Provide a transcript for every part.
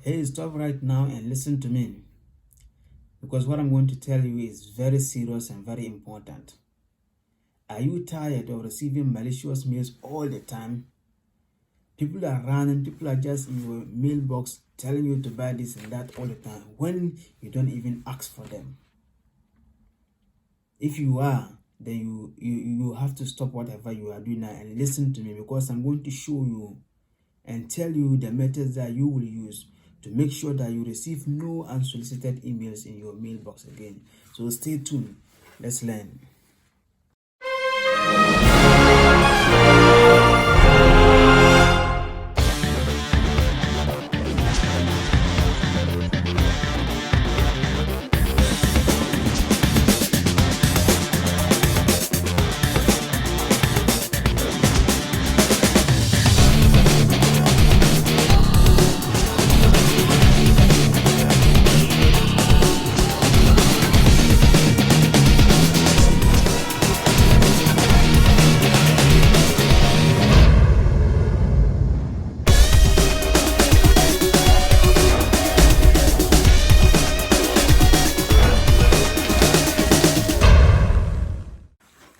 Hey, stop right now and listen to me, because what I'm going to tell you is very serious and very important. Are you tired of receiving malicious mails all the time? People are just in your mailbox telling you to buy this and that all the time when you don't even ask for them. If you are, then you have to stop whatever you are doing now and listen to me, because I'm going to show you and tell you the methods that you will use to make sure that you receive no unsolicited emails in your mailbox again. So stay tuned. Let's learn.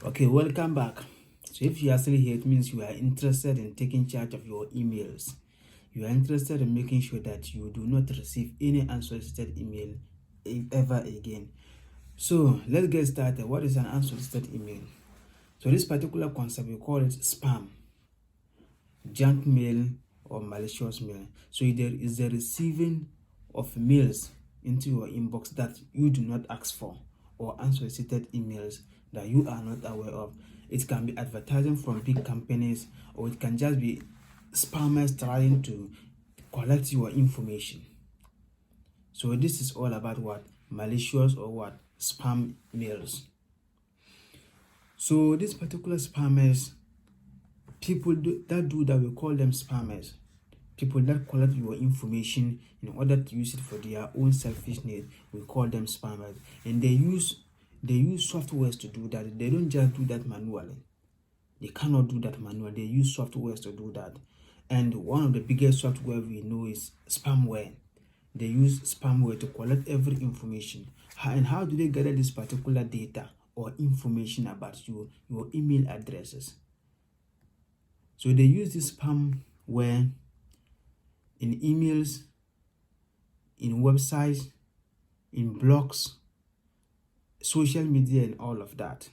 Okay, welcome back. So if you are still here, it means you are interested in taking charge of your emails. You are interested in making sure that you do not receive any unsolicited email ever again. So let's get started. What is an unsolicited email? So this particular concept, we call it spam, junk mail, or malicious mail. So there is the receiving of mails into your inbox that you do not ask for, or unsolicited emails that you are not aware of. It can be advertising from big companies, or it can just be spammers trying to collect your information. So this is all about what? Malicious or what? Spam mails. So these particular spammers, people that we call them spammers. People that collect your information in order to use it for their own selfish need, we call them spammers. And they use softwares to do that. They don't just do that manually. They cannot do that manually. They use softwares to do that. And one of the biggest software we know is spamware. They use spamware to collect every information. And how do they gather this particular data or information about you, your email addresses? So they use this spamware in emails, in websites, in blogs, social media, and all of that.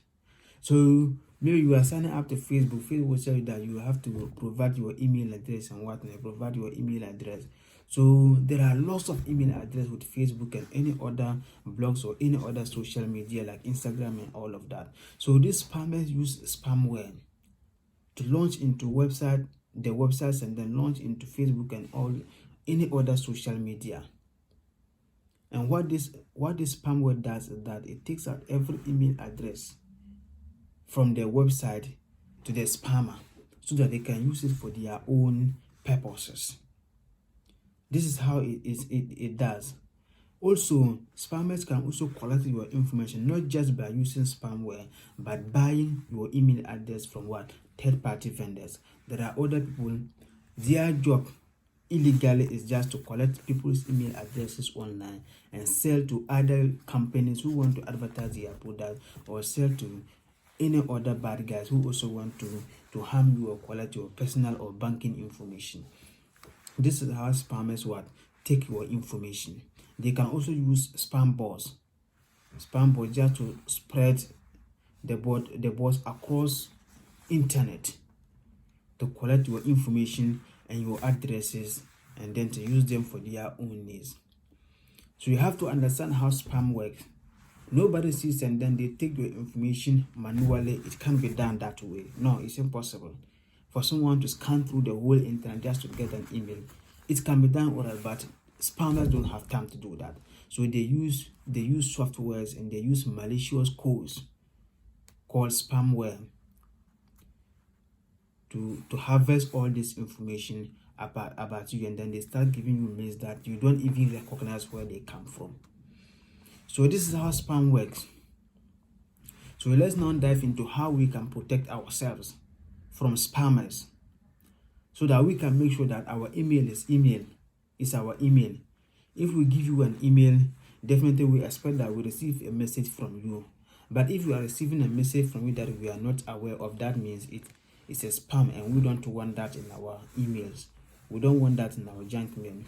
So maybe you are signing up to Facebook. Facebook will tell you that you have to provide your email address and whatnot. Provide your email address. So there are lots of email address with Facebook and any other blogs or any other social media like Instagram and all of that. So these spammers use spamware to launch into the websites, and then launch into Facebook and any other social media. And what this spamware does is that it takes out every email address from their website to the spammer, so that they can use it for their own purposes. This is how it does. Also, spammers can also collect your information, not just by using spamware, but buying your email address from what? Third-party vendors. There are other people, their job illegally is just to collect people's email addresses online and sell to other companies who want to advertise their product, or sell to any other bad guys who also want to harm you or collect your personal or banking information. This is how spammers take your information. They can also use spam bots just to spread the bots across internet to collect your information and your addresses, and then to use them for their own needs. So you have to understand how spam works. Nobody sees and then they take your information manually. It can't be done that way. No, it's impossible for someone to scan through the whole internet just to get an email. It can be done alright, but spammers don't have time to do that. So they use softwares, and they use malicious codes called spamware to harvest all this information about you, and then they start giving you mails that you don't even recognize where they come from. So this is how spam works. So let's now dive into how we can protect ourselves from spammers, so that we can make sure that our email is is our email. If we give you an email, definitely we expect that we receive a message from you. But if you are receiving a message from you that we are not aware of, that means it's a spam, and we don't want that in our emails. We don't want that in our junk mail.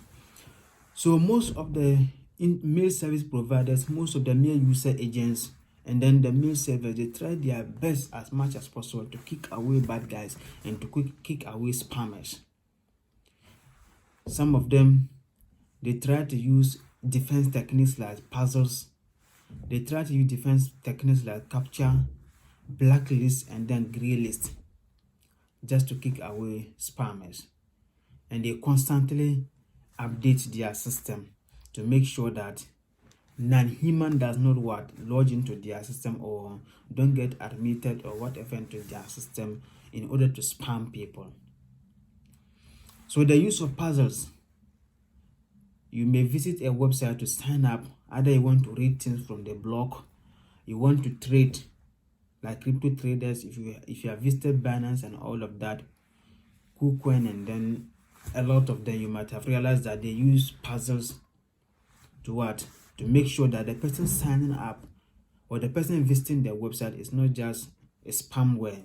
So most of the mail service providers, most of the mail user agents, and then the mail servers, they try their best as much as possible to kick away bad guys and to kick away spammers. Some of them, they try to use defense techniques like puzzles. They try to use defense techniques like capture, blacklist, and then grey list, just to kick away spammers. And they constantly update their system to make sure that non-human does not log into their system or don't get admitted or whatever into their system in order to spam people. So the use of puzzles, you may visit a website to sign up. Either you want to read things from the blog, you want to trade like crypto traders. If you have visited Binance and all of that, KuCoin, and then a lot of them, you might have realized that they use puzzles to make sure that the person signing up or the person visiting their website is not just a spamware,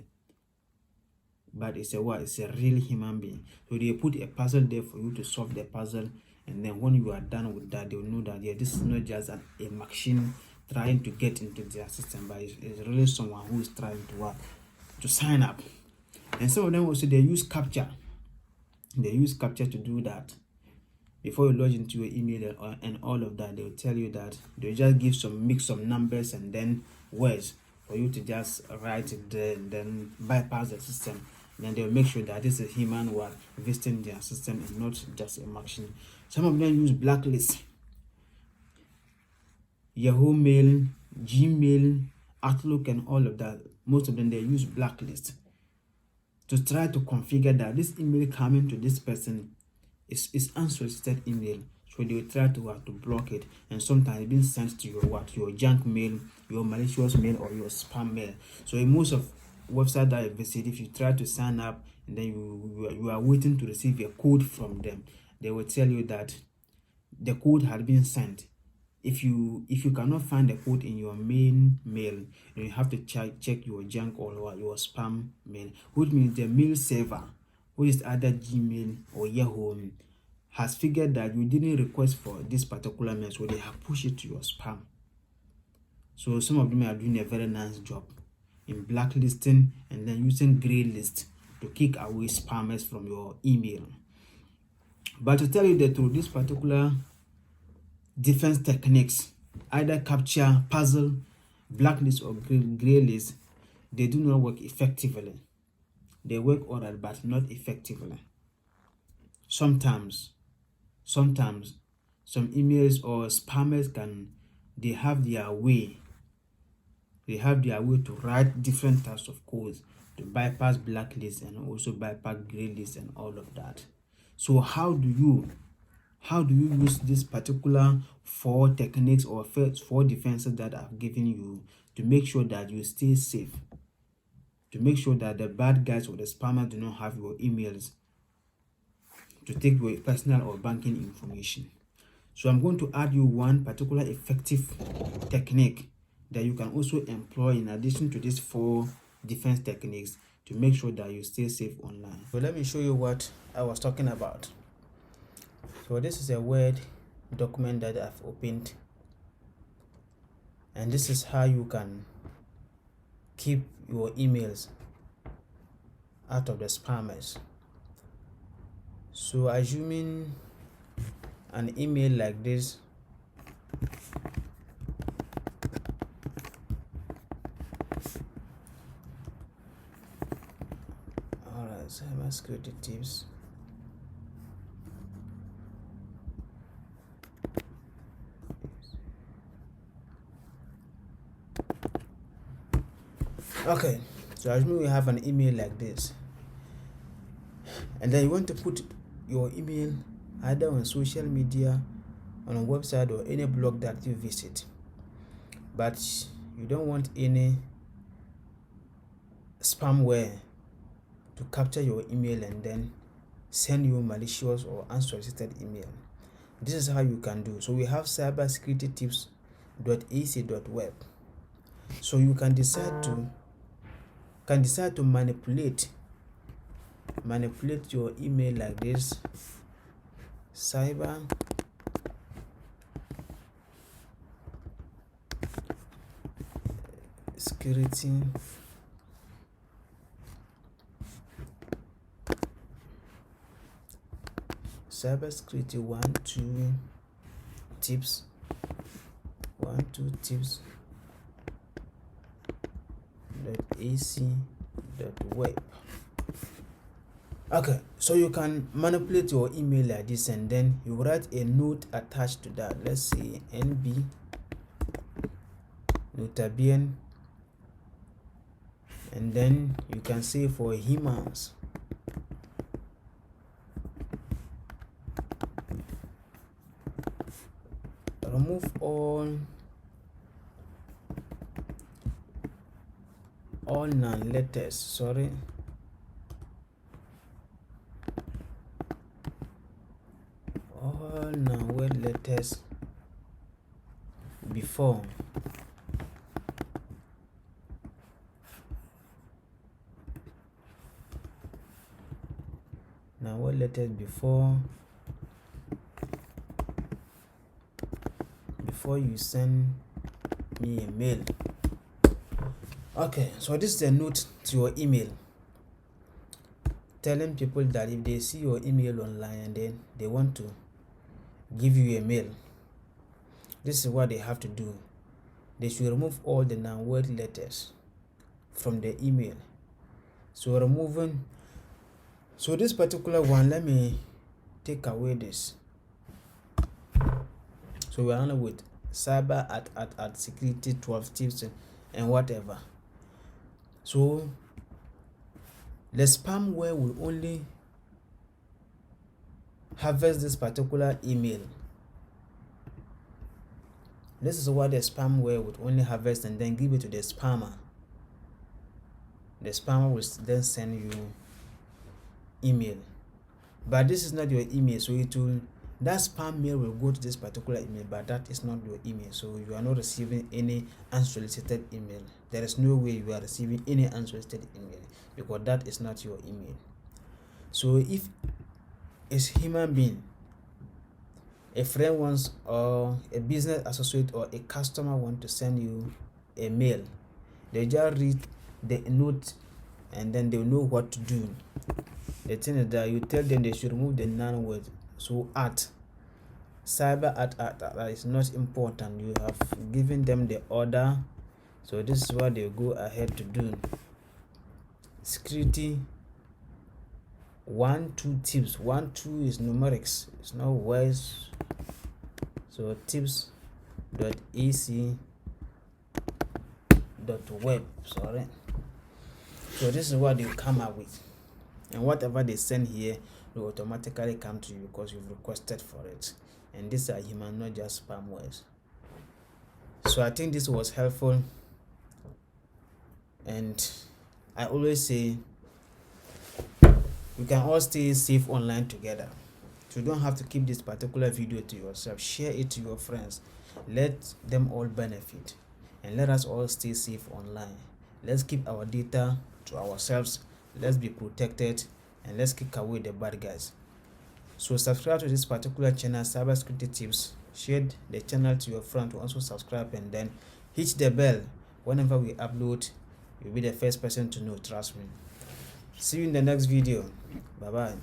but it's a real human being. So they put a puzzle there for you to solve the puzzle, and then when you are done with that, they will know that this is not just a machine trying to get into their system, but it's really someone who is trying to sign up. And some of them also, they use captcha. They use captcha to do that. Before you log into your email and all of that, they'll tell you that they'll just mix some numbers and then words for you to just write it there and then bypass the system. And then they'll make sure that this is a human visiting their system and not just a machine. Some of them use blacklist. Yahoo Mail, Gmail, Outlook, and all of that. Most of them, they use blacklist to try to configure that this email coming to this person is unsolicited email. So they will try to block it, and sometimes it's being sent to your junk mail, your malicious mail, or your spam mail. So in most of websites that I visit, if you try to sign up and then you are waiting to receive a code from them, they will tell you that the code had been sent. If you cannot find the code in your main mail, then you have to check your junk or your spam mail, which means the mail server, which is either Gmail or Yahoo, has figured that you didn't request for this particular mail, so they have pushed it to your spam. So some of them are doing a very nice job in blacklisting and then using grey list to kick away spammers from your email. But to tell you the truth, this particular defense techniques, either capture, puzzle, blacklist, or grey list, they do not work effectively. They work all right, but not effectively. Sometimes some emails or spammers they have their way to write different types of codes to bypass blacklist and also bypass grey list and all of that. So how do you use this particular 4 techniques or 4 defenses that I've given you to make sure that you stay safe, to make sure that the bad guys or the spammers do not have your emails to take your personal or banking information? So I'm going to add you one particular effective technique that you can also employ in addition to these 4 defense techniques to make sure that you stay safe online. So let me show you what I was talking about. So this is a Word document that I've opened, and this is how you can keep your emails out of the spammers. So assuming an email like this, alright, cybersecurity tips. Okay, so assuming we have an email like this, and then you want to put your email either on social media, on a website, or any blog that you visit, but you don't want any spamware to capture your email and then send you malicious or unsolicited email. This is how you can do. So we have cybersecuritytips.ac.web. So you can decide to manipulate your email like this: cyber security cybersecurity 12 tips .ac.web. Okay, so you can manipulate your email like this, and then you write a note attached to that. Let's say NB notabene, and then you can say for humans, remove all non-letters, sorry, all non-word letters before you send me a mail. Okay, so this is a note to your email, telling people that if they see your email online and then they want to give you a mail, this is what they have to do. They should remove all the non-word letters from the email. So this particular one, let me take away this. So we are on with cyber at security 12 tips and whatever. So the spamware will only harvest this particular email. This is what the spamware would only harvest and then give it to the spammer. The spammer will then send you email, but this is not your email, so that spam mail will go to this particular email, but that is not your email. So you are not receiving any unsolicited email. There is no way you are receiving any unsolicited email, because that is not your email. So if it's human being, a friend wants, or a business associate or a customer want to send you a mail, they just read the note and then they'll know what to do. The thing is that you tell them they should remove the non-word. So cyber at is not important. You have given them the order, so this is what they go ahead to do. Security 12 tips. 12 is numerics, it's not words. So tips.ac.web, sorry. So this is what you come up with, and whatever they send here will automatically come to you because you've requested for it. And these are human, not just spamwares. So I think this was helpful, and I always say we can all stay safe online together. So you don't have to keep this particular video to yourself. Share it to your friends. Let them all benefit, and let us all stay safe online. Let's keep our data to ourselves. Let's be protected, and let's kick away the bad guys. So subscribe to this particular channel, Cybersecurity Tips. Share the channel to your friend to also subscribe, and then hit the bell. Whenever we upload, you'll be the first person to know, trust me. See you in the next video. Bye bye.